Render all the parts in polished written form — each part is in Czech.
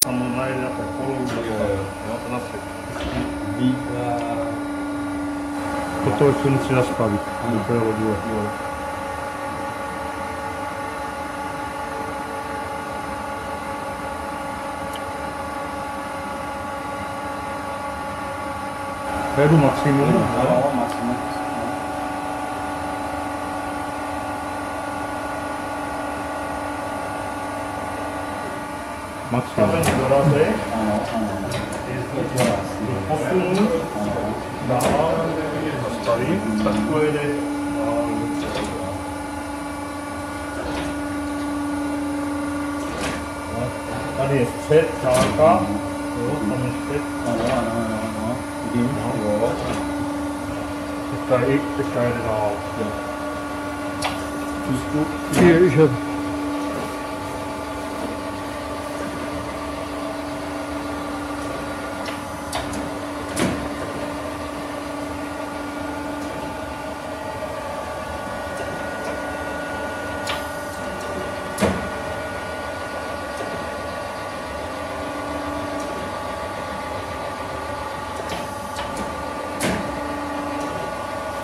Tam najde nějaké kolo, jo, to zase. Toto se musí zastavit, to je hodně. Jedu maximum. Ano, maximum. Maximum. Dorazí. Ano, ano. Posunu. Dál. Zastavím. Tak pojede. Tady je střed, čárka. Jo, tam je střed. Ano. Vidím, jo. Teďka jede dál. Přístup. Ježiš.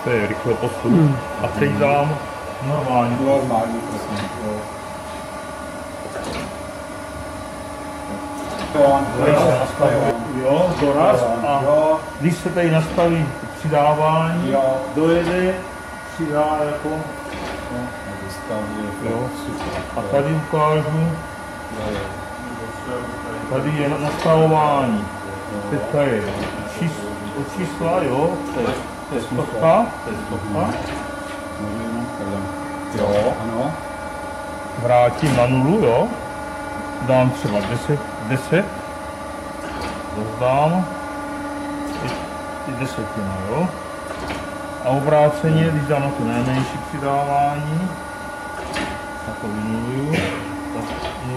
To je rychle postup. A teď dám normální. Normální, prosím. Jo, doraz a když se tady nastaví přidávání, dojede, přidá jako. Jo, a tady ukážu. Tady je nastavování. Teďka je čísla, jo. To je stovka. Jo. Ano. Vrátím na nulu, jo. Dám třeba 10. Rozdám. I desetina, jo. A obráceně, když dám na to nejmenší přidávání, tak to vynuluju, tak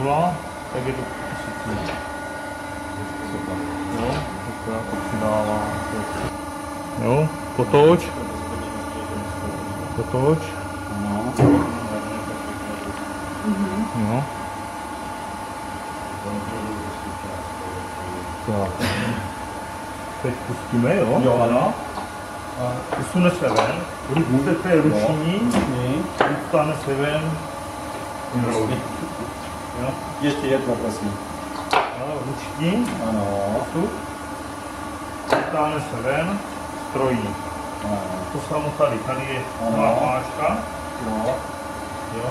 0, tak je to 1000. Jo, to jako přidávám. Jo, potoč. Ano. Jo. Tak. Teď pustíme, jo? Jo, ano. Usune se ven, to je ruční, dostane se ven. Jo? Ještě jedno, prosím. Ruční, Ano. dostane se ven, strojí. To samo tady je malá páčka. Jo?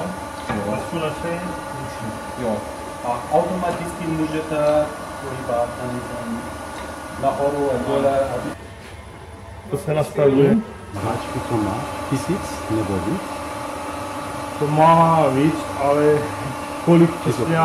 Usune se ruční. Jo. A automaticky můžete pohybát nahoru a dole. To se nastavuje. Háčku to má 1000 nebo víc? To má víc, ale kolik přesně